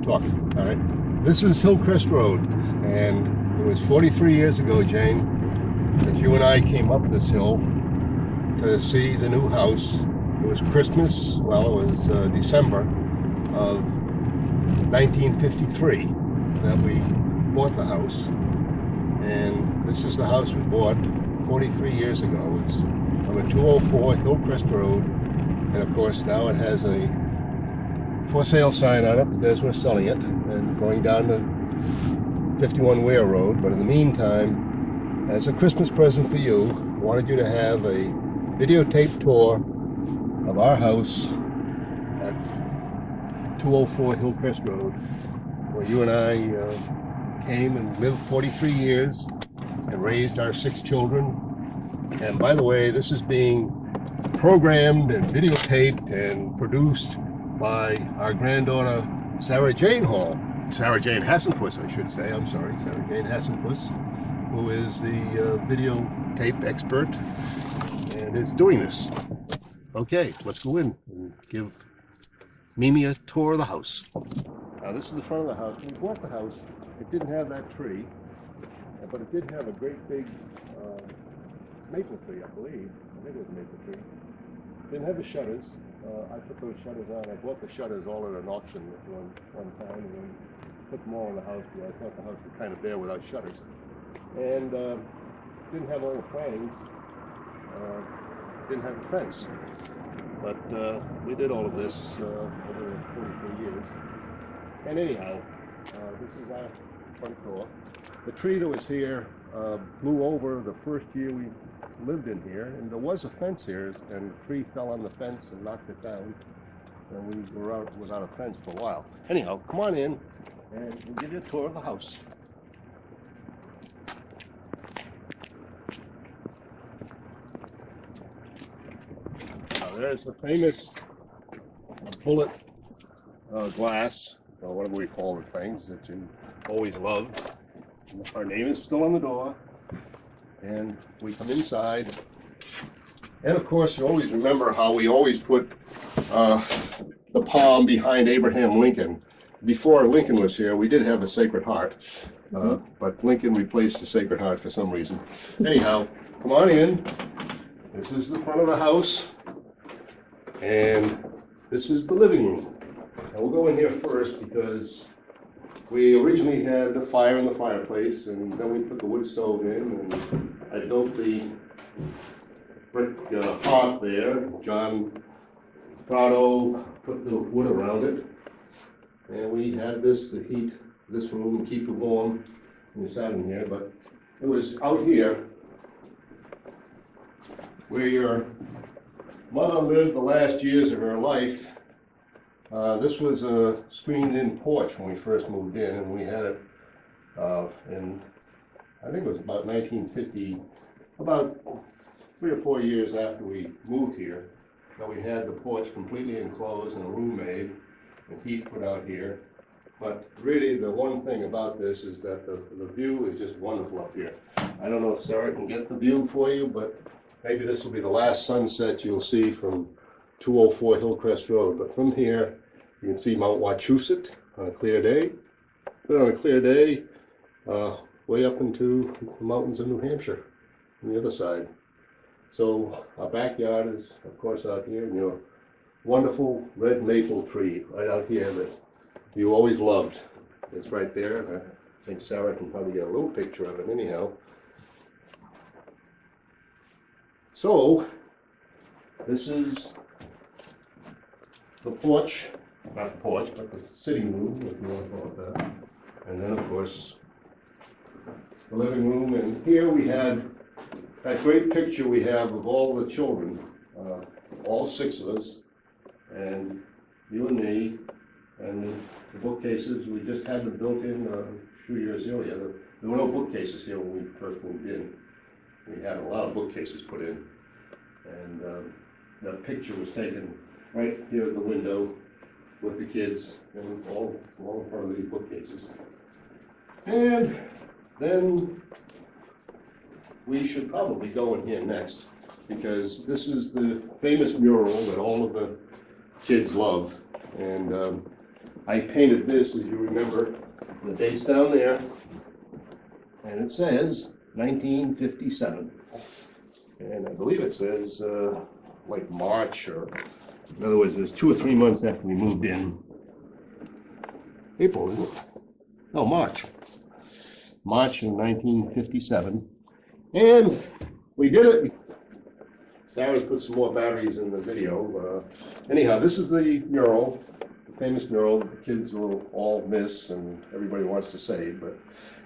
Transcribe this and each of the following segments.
start talking, all right? This is Hillcrest Road, and it was 43 years ago, Jane, that you and I came up this hill to see the new house. It was Christmas, well, it was December of 1953 that we bought the house. And this is the house we bought 43 years ago. It's number 204 Hillcrest Road. And of course, now it has a for sale sign on it because we're selling it and going down to 51 Ware Road. But in the meantime, as a Christmas present for you, I wanted you to have a videotape tour of our house at 204 Hillcrest Road, where you and I came and lived 43 years and raised our 6 children. And by the way, this is being programmed and videotaped and produced by our granddaughter, Sarah Jane Hasenfus, I should say. I'm sorry, Sarah Jane Hasenfus, who is the videotape expert and is doing this. Okay, let's go in and give Mimi a tour of the house. Now, this is the front of the house. When we bought the house, it didn't have that tree, but it did have a great big maple tree, I believe. I think it was a maple tree. Didn't have the shutters. I put those shutters on. I bought the shutters all at an auction one time and then put them all in the house because I thought the house was kind of bare without shutters. And didn't have all the plantings. Didn't have a fence. But we did all of this over 43 years. And anyhow, this is our front door. The tree that was here blew over the first year we lived in here, and there was a fence here, and the tree fell on the fence and knocked it down, and we were out without a fence for a while. Anyhow, come on in, and we'll give you a tour of the house. Now, there's the famous bullet glass, or whatever we call the things that you always loved. Our name is still on the door. And we come inside, and of course you always remember how we always put the palm behind Abraham Lincoln. Before Lincoln was here, we did have a Sacred Heart, but Lincoln replaced the Sacred Heart for some reason. Anyhow, come on in. This is the front of the house, and this is the living room. And we'll go in here first because we originally had the fire in the fireplace, and then we put the wood stove in, and I built the brick hearth there. John Prado put the wood around it, and we had this to heat this room and keep it warm when we sat in here. But it was out here where your mother lived the last years of her life. This was a screened-in porch when we first moved in, and we had it in, I think it was about 1950, about 3 or 4 years after we moved here, that we had the porch completely enclosed and a room made and heat put out here. But really, the one thing about this is that the view is just wonderful up here. I don't know if Sarah can get the view for you, but maybe this will be the last sunset you'll see from 204 Hillcrest Road. But from here, you can see Mount Wachusett on a clear day. But on a clear day, way up into the mountains of New Hampshire on the other side. So our backyard is, of course, out here, and your wonderful red maple tree right out here that you always loved. It's right there. And I think Sarah can probably get a little picture of it anyhow. So, this is the porch, not the porch, but the sitting room, if you want to call it that. And then, of course, the living room. And here we had that great picture we have of all the children, all 6 of us, and you and me, and the bookcases. We just had them built in a few years earlier. There were no bookcases here when we first moved in. We had a lot of bookcases put in. And that picture was taken right here at the window with the kids, and all in front of these bookcases. And then we should probably go in here next, because this is the famous mural that all of the kids love. And I painted this, as you remember, the date's down there, and it says 1957. And I believe it says like March, or in other words, it was 2 or 3 months after we moved in. April, isn't it? No, March. March of 1957. And we did it. Sarah's put some more batteries in the video. Anyhow, this is the mural, the famous mural that the kids will all miss and everybody wants to save. But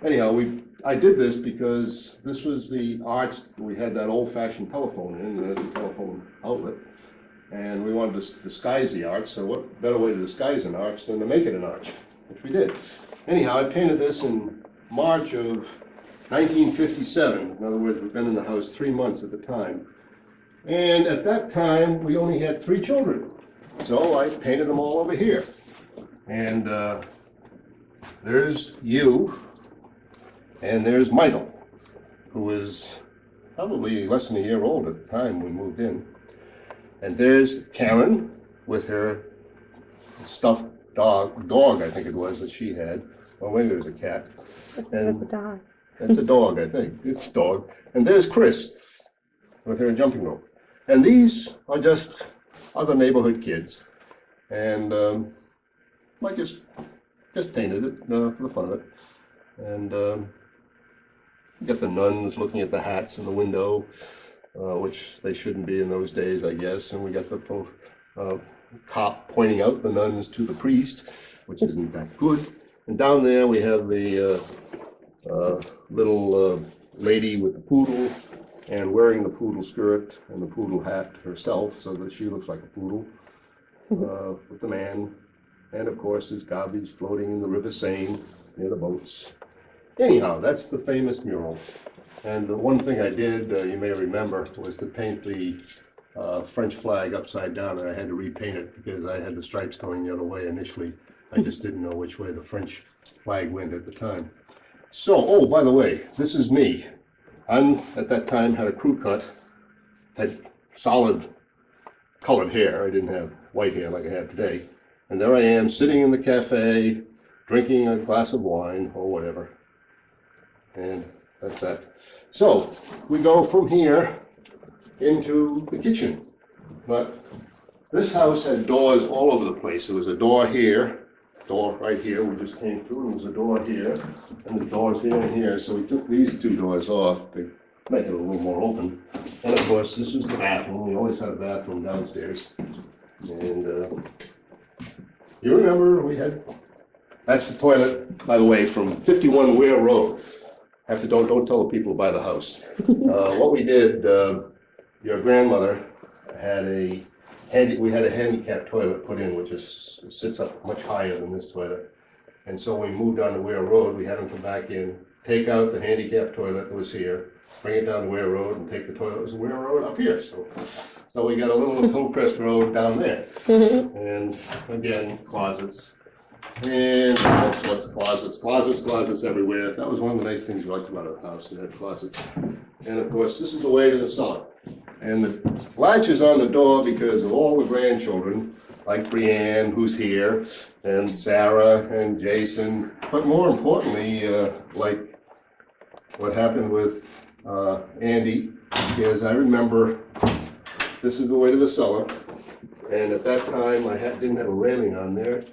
anyhow, I did this because this was the arch. We had that old-fashioned telephone in, and there's a telephone outlet. And we wanted to disguise the arch, so what better way to disguise an arch than to make it an arch, which we did. Anyhow, I painted this in March of 1957. In other words, we've been in the house 3 months at the time. And at that time, we only had 3 children. So I painted them all over here. And there's you, and there's Michael, who was probably less than a year old at the time we moved in. And there's Karen with her stuffed dog, I think it was, that she had. Or maybe it was a cat. And it's a dog. It's a dog, I think. It's a dog. And there's Chris with her jumping rope. And these are just other neighborhood kids. And I just painted it for the fun of it. And you got the nuns looking at the hats in the window, which they shouldn't be in those days, I guess. And we got the cop pointing out the nuns to the priest, which isn't that good. And down there we have the little lady with the poodle, and wearing the poodle skirt and the poodle hat herself, so that she looks like a poodle, with the man. And of course there's garbage floating in the River Seine near the boats. Anyhow, that's the famous mural. And the one thing I did, you may remember, was to paint the French flag upside down, and I had to repaint it because I had the stripes going the other way initially. I just didn't know which way the French flag went at the time. So, oh, by the way, this is me. At that time, had a crew cut, had solid colored hair. I didn't have white hair like I have today. And there I am, sitting in the cafe, drinking a glass of wine or whatever. And that's that. So, we go from here into the kitchen. But this house had doors all over the place. There was a door here, door right here we just came through, and there was a door here, and the doors here and here. So we took these 2 doors off to make it a little more open. And of course, this was the bathroom. We always had a bathroom downstairs. And you remember we had, that's the toilet, by the way, from 51 Weir Road. Don't tell the people to buy the house. What we did, your grandmother had we had a handicapped toilet put in, which sits up much higher than this toilet. And so when we moved on to Weir Road, we had them come back in, take out the handicapped toilet that was here, bring it down to Weir Road, and take the toilet that was Weir Road up here. So we got a little Hillcrest Road down there. And again, closets. And all sorts of closets everywhere. That was one of the nice things we liked about our house, it had closets. And of course, this is the way to the cellar. And the latch is on the door because of all the grandchildren, like Brianne, who's here, and Sarah, and Jason. But more importantly, like what happened with Andy, because I remember this is the way to the cellar. And at that time, I didn't have a railing on there.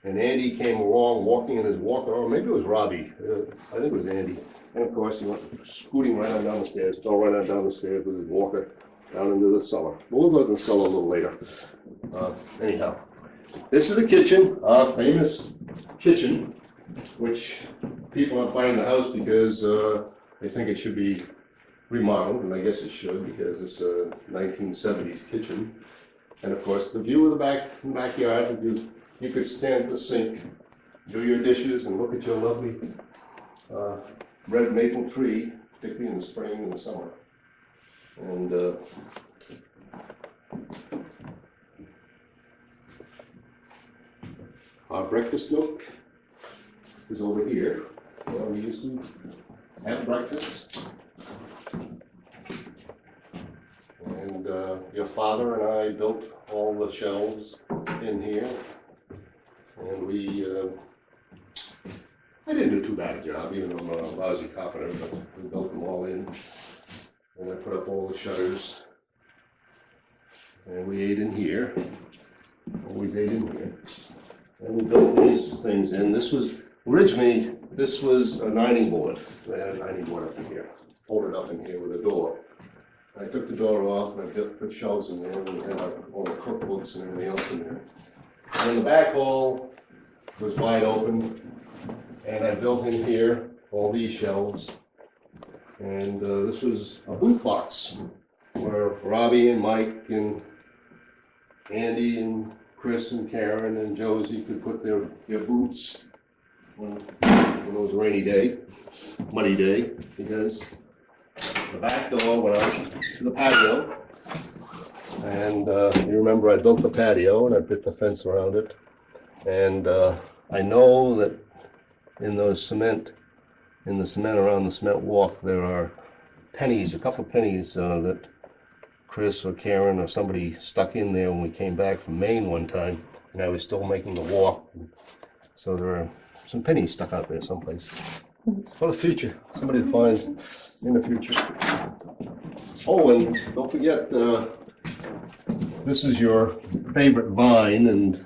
And Andy came along walking in his walker, or maybe it was Robbie, I think it was Andy. And of course, he went scooting right on down the stairs, fell right on down the stairs with his walker down into the cellar. We'll go to the cellar a little later. Anyhow, this is the kitchen, our famous kitchen, which people aren't buying the house because they think it should be remodeled, and I guess it should because it's a 1970s kitchen. And of course, the view of the backyard, you could stand at the sink, do your dishes, and look at your lovely red maple tree, particularly in the spring and the summer. And our breakfast nook is over here, where we used to have breakfast. And your father and I built all the shelves in here. And I didn't do too bad a job, even though I'm a lousy carpenter, but we built them all in. And I put up all the shutters. And we ate in here. And we ate in here. And we built these things in. Originally, this was a dining board. I had a dining board up in here, folded up in here with a door. I took the door off and I put shelves in there, and we had all the cookbooks and everything else in there. And the back hall was wide open, and I built in here all these shelves. And this was a boot box where Robbie and Mike and Andy and Chris and Karen and Josie could put their boots when it was a rainy day, muddy day, because the back door went out to the patio. And you remember I built the patio and I put the fence around it. And I know that in the cement around the cement walk, there are pennies, a couple of pennies that Chris or Karen or somebody stuck in there when we came back from Maine one time, and I was still making the walk. So there are some pennies stuck out there someplace. For the future, somebody to find in the future. Oh, and don't forget, this is your favorite vine, and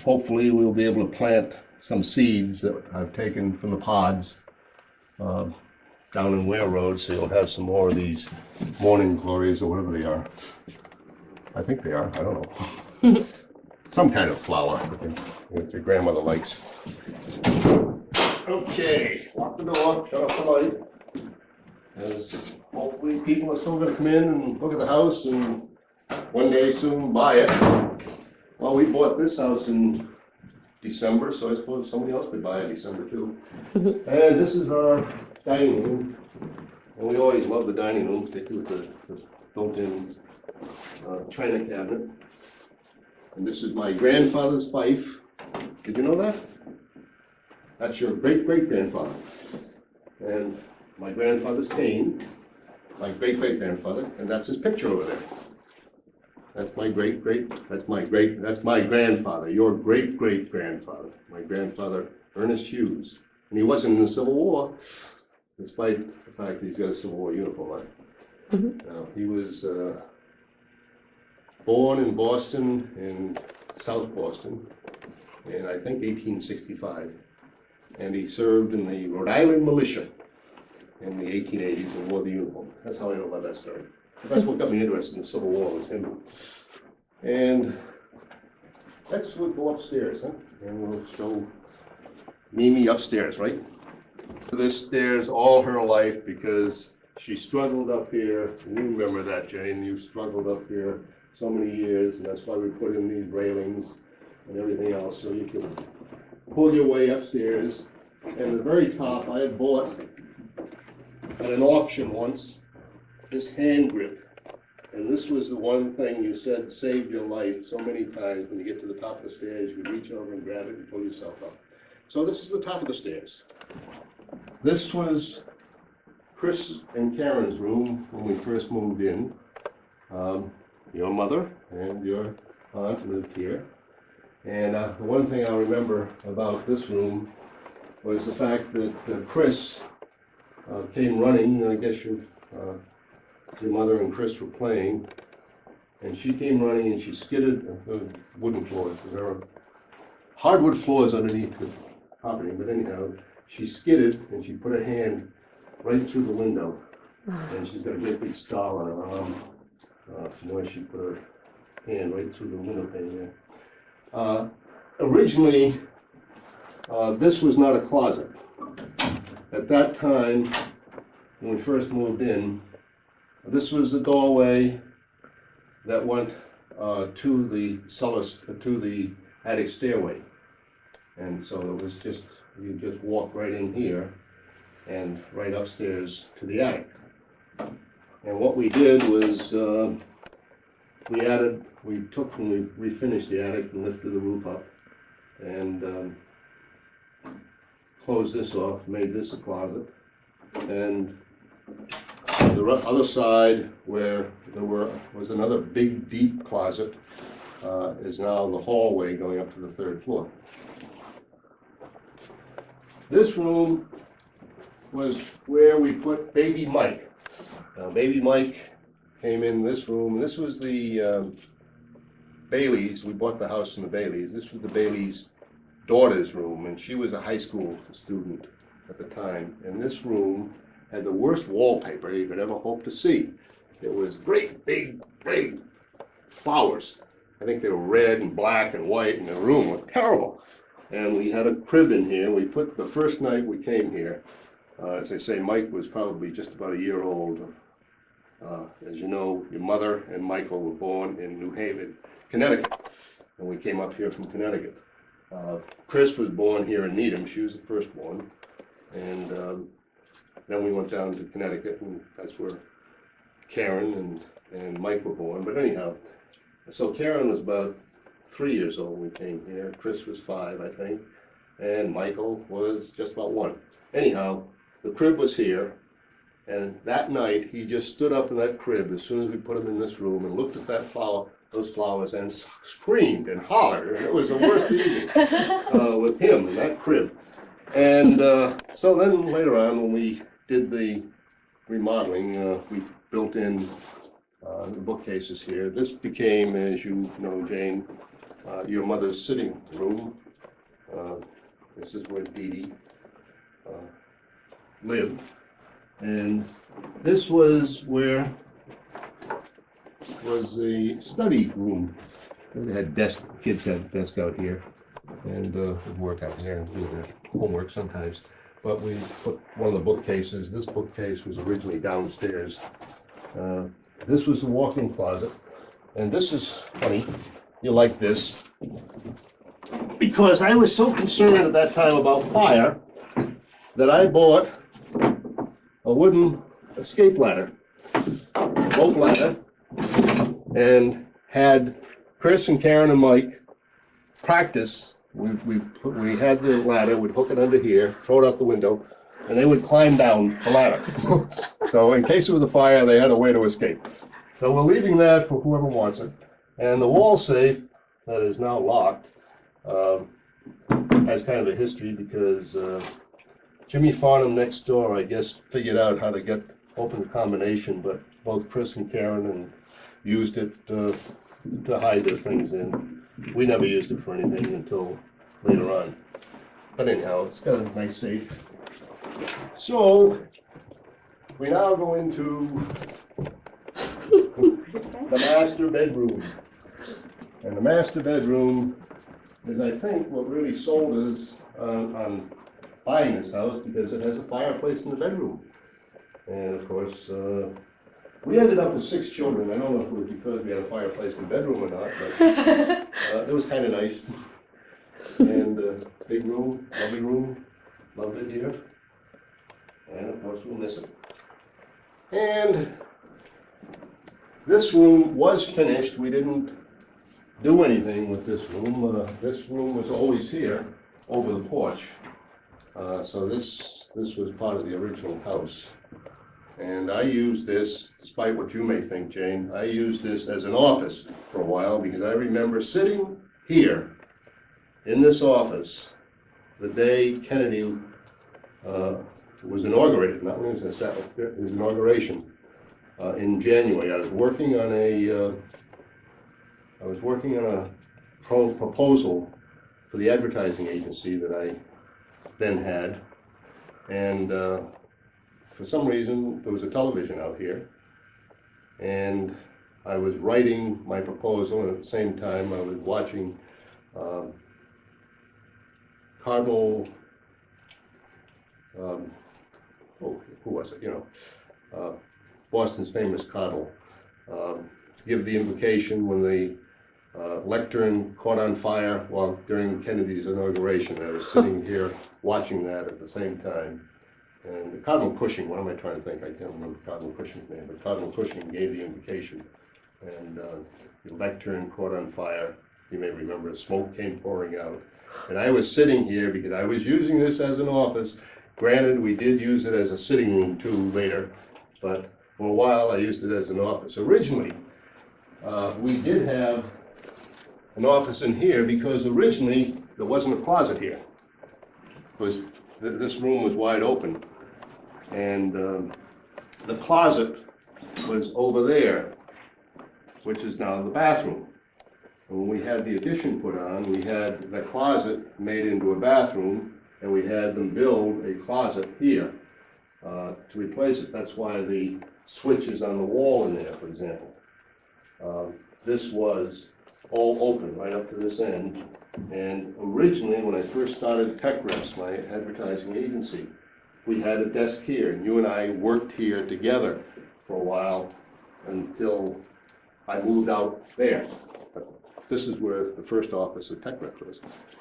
hopefully we'll be able to plant some seeds that I've taken from the pods down in Ware Road, so you'll have some more of these morning glories or whatever they are. I think they are, I don't know. Some kind of flower that your grandmother likes. Okay, lock the door, shut off the light. As hopefully people are still going to come in and look at the house and one day soon buy it. Well, we bought this house in December, so I suppose somebody else could buy it in December too. And this is our dining room. And we always love the dining room, particularly with the built-in china cabinet. And this is my grandfather's fife. Did you know that? That's your great-great-grandfather. And my grandfather's cane, my great-great-grandfather, and that's his picture over there. That's my grandfather, your great-great-grandfather, my grandfather, Ernest Hughes. And he wasn't in the Civil War, despite the fact that he's got a Civil War uniform on. He was born in Boston, in South Boston, in I think 1865. And he served in the Rhode Island militia in the 1880s and wore the uniform. That's how I know about that story. That's what got me interested in the Civil War, was him. And let's go upstairs, huh? And we'll show Mimi upstairs, right? This stairs all her life, because she struggled up here. And you remember that, Jane. You struggled up here so many years, and that's why we put in these railings and everything else, so you can pull your way upstairs. And at the very top, I had bought at an auction once this hand grip. And this was the one thing you said saved your life so many times. When you get to the top of the stairs, you reach over and grab it and pull yourself up. So this is the top of the stairs. This was Chris and Karen's room when we first moved in. Your mother and your aunt lived here. And the one thing I remember about this room was the fact that Chris came running. I guess your mother and Chris were playing, and she came running and she skidded the wooden floors. There were hardwood floors underneath the carpeting, but anyhow, she skidded and she put her hand right through the window, and she's got a great big scar on her arm from where she put her hand right through the window pane there. Originally, this was not a closet. At that time, when we first moved in, this was the doorway that went to the cellars, to the attic stairway. And so it was just, you just walk right in here and right upstairs to the attic. And what we did was when we refinished the attic and lifted the roof up and closed this off, made this a closet. And the other side where there was another big, deep closet is now the hallway going up to the 3rd floor. This room was where we put baby Mike. Now, baby Mike came in this room. This was the Bailey's. We bought the house from the Bailey's. This was the Bailey's daughter's room, and she was a high school student at the time. And this room had the worst wallpaper you could ever hope to see. It was great, big flowers. I think they were red and black and white, and the room was terrible. And we had a crib in here. We put the first night we came here. As I say, Mike was probably just about a year old. As you know, your mother and Michael were born in New Haven, Connecticut, and we came up here from Connecticut. Chris was born here in Needham. She was the firstborn, and then we went down to Connecticut, and that's where Karen and Mike were born. But anyhow, so Karen was about 3 years old when we came here. Chris was 5, I think, and Michael was just about 1. Anyhow, the crib was here, and that night he just stood up in that crib as soon as we put him in this room and looked at those flowers, and screamed and hollered. And it was the worst evening with him in that crib. And so then later on, when we did the remodeling, we built in the bookcases here. This became, as you know, Jane, your mother's sitting room. This is where Dee Dee lived. And this was where was the study room. They had kids had a desk out here, and would work out here and do their homework sometimes. But we put one of the bookcases. This bookcase was originally downstairs. This was the walk-in closet, and this is funny. You like this because I was so concerned at that time about fire that I bought a wooden escape ladder, rope ladder, and had Chris and Karen and Mike practice. We had the ladder, we'd hook it under here, throw it out the window, and they would climb down the ladder. So in case there was a fire, they had a way to escape. So we're leaving that for whoever wants it. And the wall safe that is now locked has kind of a history because Jimmy Farnham next door, I guess, figured out how to open the combination, but both Chris and Karen used it to hide their things in. We never used it for anything until later on. But anyhow, it's got a nice safe. So we now go into the master bedroom. And the master bedroom is, I think, what really sold us on buying this house, because it has a fireplace in the bedroom. And of course, we ended up with 6 children. I don't know if it was because we had a fireplace in the bedroom or not, but it was kind of nice. And big room, lovely room, loved it here. And of course, we'll miss it. And this room was finished. We didn't do anything with this room. This room was always here over the porch. So this was part of the original house. And I used this, despite what you may think, Jane, I used this as an office for a while, because I remember sitting here in this office the day Kennedy was inaugurated, not when it was his inauguration, in January. I was working on a proposal for the advertising agency that I then had, and for some reason there was a television out here, and I was writing my proposal, and at the same time I was watching Cardinal, who was it, Boston's famous Cardinal, give the invocation when the lectern caught on fire during Kennedy's inauguration. I was sitting here watching that at the same time. And Cardinal Cushing, what am I trying to think? I can't remember Cardinal Cushing's name, but Cardinal Cushing gave the invocation. And the lectern caught on fire. You may remember smoke came pouring out. And I was sitting here because I was using this as an office. Granted, we did use it as a sitting room too later, but for a while I used it as an office. Originally, we did have an office in here because originally there wasn't a closet here. This room was wide open, and the closet was over there, which is now the bathroom. And when we had the addition put on, we had the closet made into a bathroom, and we had them build a closet here to replace it. That's why the switch is on the wall in there, for example. This was all open right up to this end. And originally, when I first started Tech Reps, my advertising agency, we had a desk here, and you and I worked here together for a while until I moved out there. But this is where the first office of Tech Reps was.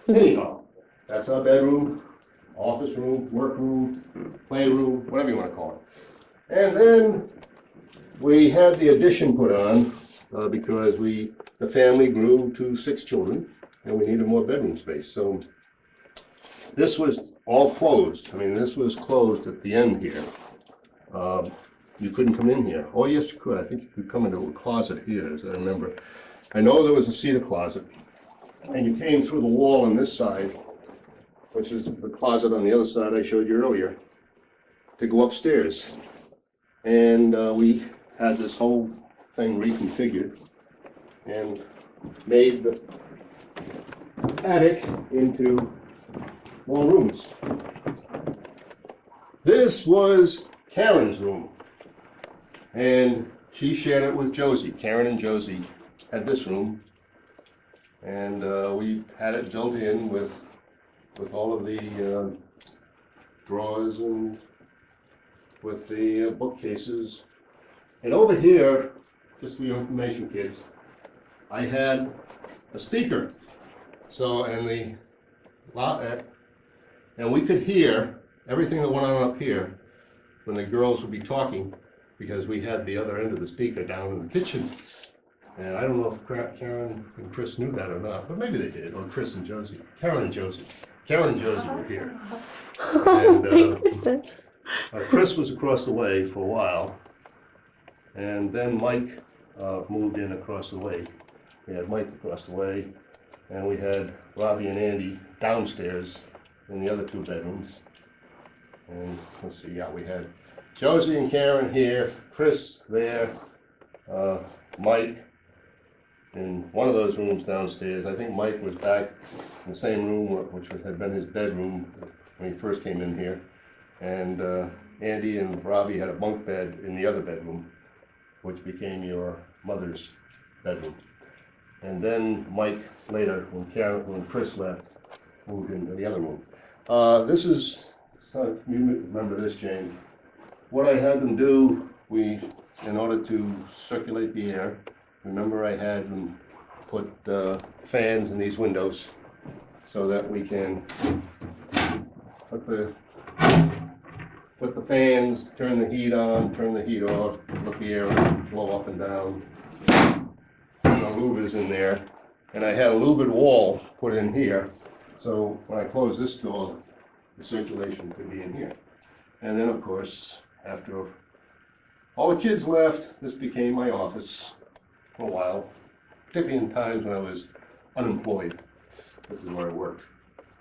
Anyhow, that's our bedroom, office room, workroom, playroom, whatever you want to call it. And then we had the addition put on because the family grew to 6 children, and we needed more bedroom space. So this was all closed. I mean, this was closed at the end here. You couldn't come in here. Oh, yes, you could. I think you could come into a closet here, as I remember. I know there was a cedar closet, and you came through the wall on this side, which is the closet on the other side I showed you earlier, to go upstairs. And we had this whole thing reconfigured and made the attic into more rooms. This was Karen's room, and she shared it with Josie. Karen and Josie had this room, and we had it built in with all of the drawers and with the bookcases. And over here, just for your information, kids, I had a speaker. So, and we could hear everything that went on up here when the girls would be talking, because we had the other end of the speaker down in the kitchen. And I don't know if Karen and Chris knew that or not, but maybe they did, or Chris and Josie. Karen and Josie. Karen and Josie were here. And Chris was across the way for a while, and then Mike moved in across the way. We had Mike across the way, and we had Robbie and Andy downstairs in the other 2 bedrooms. And let's see, yeah, we had Josie and Karen here, Chris there, Mike in one of those rooms downstairs. I think Mike was back in the same room, which had been his bedroom when he first came in here. And Andy and Robbie had a bunk bed in the other bedroom, which became your mother's bedroom. And then Mike later, when Chris left, moved into the other room. This is, so you remember this, Jane. What I had them do, in order to circulate the air, remember I had them put fans in these windows so that we can put the fans, turn the heat on, turn the heat off, let the air flow up and down. The louvers in there, and I had a louvered wall put in here, so when I close this door, the circulation could be in here. And then, of course, after all the kids left, this became my office for a while, particularly in times when I was unemployed. This is where I worked.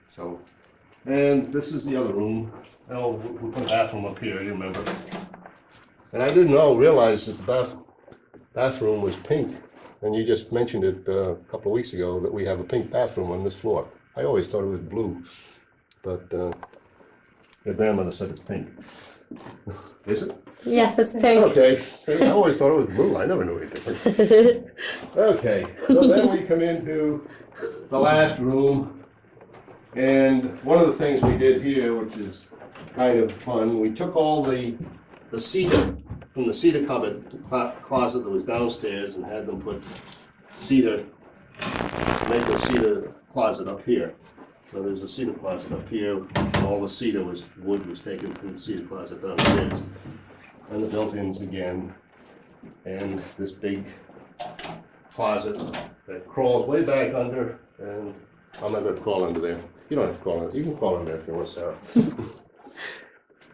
So, and this is the other room. Oh, we put a bathroom up here, you remember. And I didn't realize that the bathroom was pink. And you just mentioned it a couple of weeks ago that we have a pink bathroom on this floor. I always thought it was blue, but your grandmother said it's pink. Is it? Yes, it's pink. Okay. See, I always thought it was blue. I never knew any difference. Okay, so then we come into the last room, and one of the things we did here, which is kind of fun, we took all the cedar from the cedar cupboard closet that was downstairs and had them put cedar, make a cedar closet up here. So there's a cedar closet up here. All the cedar wood was taken from the cedar closet downstairs. And the built-ins again. And this big closet that crawls way back under, and I'm not going to crawl under there. You don't have to crawl under. You can crawl under there if you want, Sarah.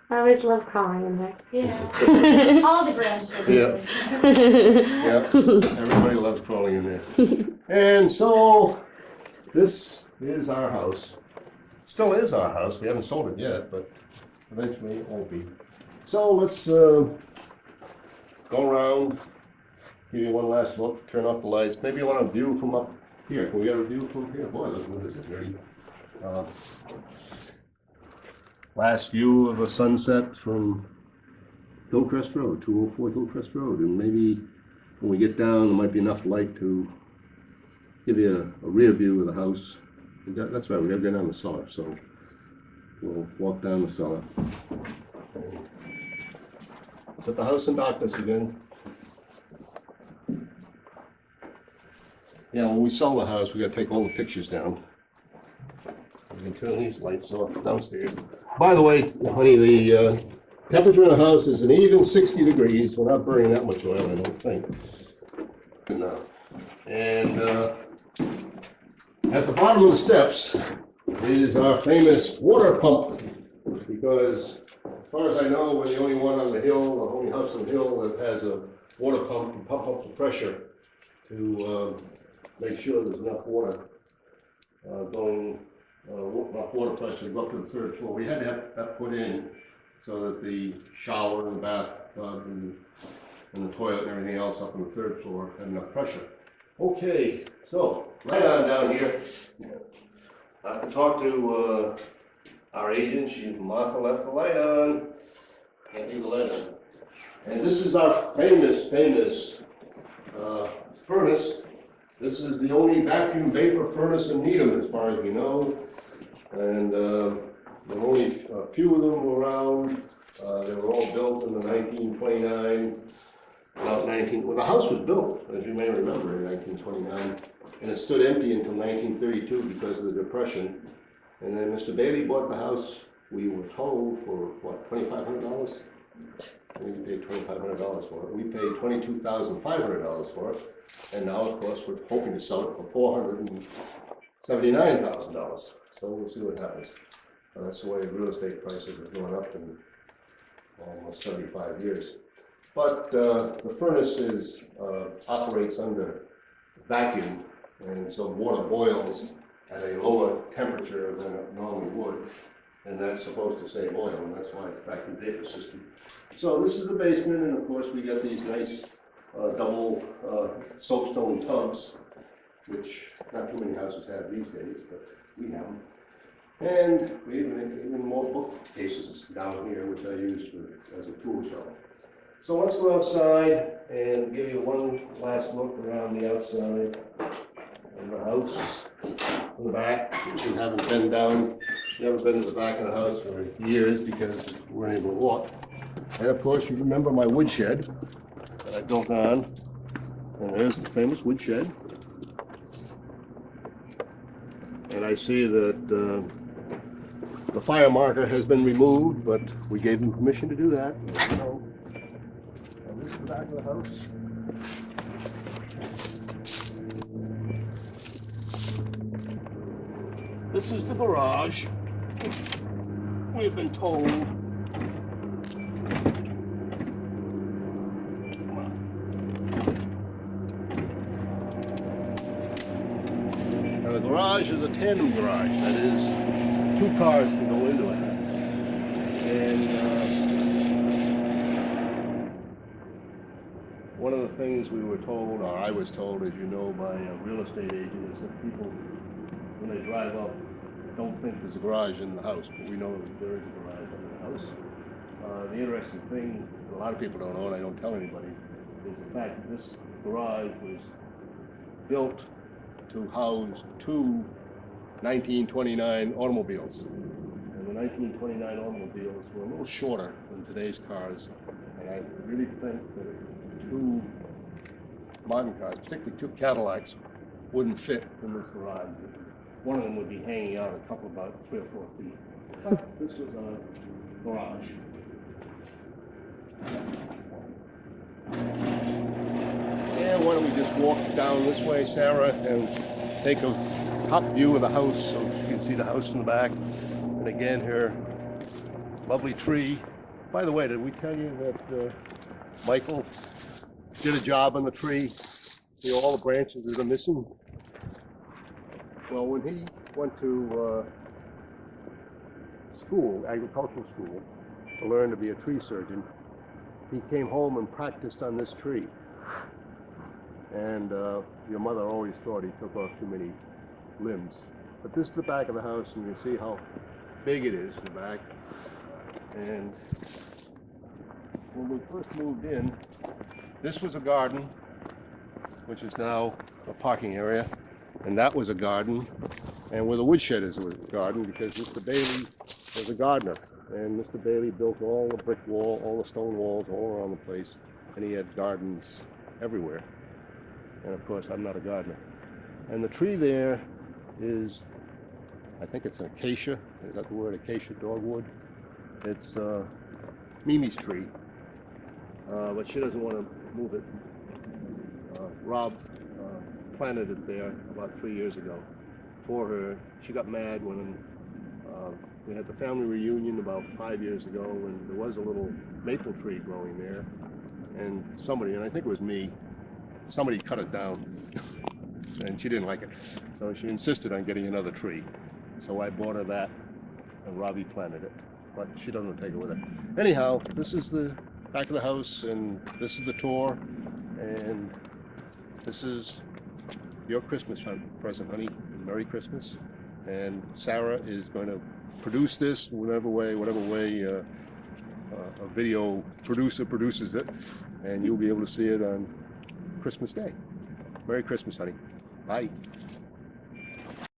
I always love crawling in there. Yeah. All the grandchildren. Yeah, everybody loves crawling in there. And so, this is our house. Still is our house. We haven't sold it yet, but eventually it won't be. So let's go around, give you one last look, turn off the lights. Maybe you want a view from up here. Can we get a view from here? Boy, look, this is dirty. Last view of a sunset from Hillcrest Road, 204 Hillcrest Road. And maybe when we get down, there might be enough light to give you a rear view of the house. That's right, we gotta go down the cellar, so we'll walk down the cellar. Set the house in darkness again. Yeah, when we sell the house, we gotta take all the pictures down. We can turn these lights off downstairs. By the way, honey, the temperature in the house is an even 60 degrees. We're not burning that much oil, I don't think. Enough. And at the bottom of the steps is our famous water pump, because as far as I know, we're the only one on the hill, the only house on the hill that has a water pump to pump up the pressure to make sure there's enough water enough water pressure to go up to the third floor. We had to have that put in so that the shower and the bathtub and the toilet and everything else up on the third floor had enough pressure. Okay, so light on down here. I have to talk to our agent. Martha left the light on. Can't leave the light on. And this is our famous furnace. This is the only vacuum vapor furnace in Needham, as far as we know. And there were only a few of them around. They were all built in the 1929. Well, the house was built, as you may remember, in 1929, and it stood empty until 1932 because of the Depression. And then Mr. Bailey bought the house, we were told, for what, $2,500? We paid $2,500 for it. We paid $22,500 for it, and now, of course, we're hoping to sell it for $479,000. So we'll see what happens. That's the way real estate prices have gone up in almost 75 years. But the furnace operates under vacuum, and so water boils at a lower temperature than it normally would, and that's supposed to save oil, and that's why it's vacuum vapor system. So this is the basement, and of course we got these nice double soapstone tubs, which not too many houses have these days, but we have them. And we even more bookcases down here, which I use as a tool shelf. So let's go outside and give you one last look around the outside of the house. In the back, if you haven't been down, never been to the back of the house for years because we weren't able to walk. And of course, you remember my woodshed that I built on. And there's the famous woodshed. And I see that the fire marker has been removed, but we gave them permission to do that. So, and this is the back of the house. This is the garage. We've been told. Now the garage is a tandem garage. That is, two cars can go into it. And one of the things we were told, or I was told, as you know, by a real estate agent, is that people, when they drive up, don't think there's a garage in the house, but we know that there is a garage in the house. The interesting thing that a lot of people don't know, and I don't tell anybody, is the fact that this garage was built to house two 1929 automobiles. And the 1929 automobiles were a little shorter than today's cars, and I really think that two modern cars, particularly two Cadillacs, wouldn't fit in this garage. One of them would be hanging out a couple, about 3 or 4 feet. But this was a garage. And why don't we just walk down this way, Sarah, and take a top view of the house so you can see the house in the back. And again, here, lovely tree By the way, did we tell you that Michael did a job on the tree? See all the branches that are missing? Well, when he went to school, agricultural school, to learn to be a tree surgeon, he came home and practiced on this tree. And your mother always thought he took off too many limbs. But this is the back of the house, and you see how big it is in the back. And when we first moved in, this was a garden, which is now a parking area, and that was a garden, and where the woodshed is a garden, because Mr. Bailey was a gardener, and Mr. Bailey built all the brick wall, all the stone walls all around the place, and he had gardens everywhere. And of course, I'm not a gardener. And the tree there is, I think it's an acacia. Is that the word, acacia dogwood? It's Mimi's tree, but she doesn't want to move it. Rob planted it there about 3 years ago for her. She got mad when we had the family reunion about 5 years ago, and there was a little maple tree growing there, and somebody, and I think it was me, somebody cut it down, and she didn't like it, so she insisted on getting another tree. So I bought her that, and Robbie planted it, but she doesn't take it with her. Anyhow, this is the back of the house, and this is the tour, and this is your Christmas present, honey. Merry Christmas. And Sarah is going to produce this whatever way a video producer produces it, and you'll be able to see it on Christmas Day. Merry Christmas, honey. Bye.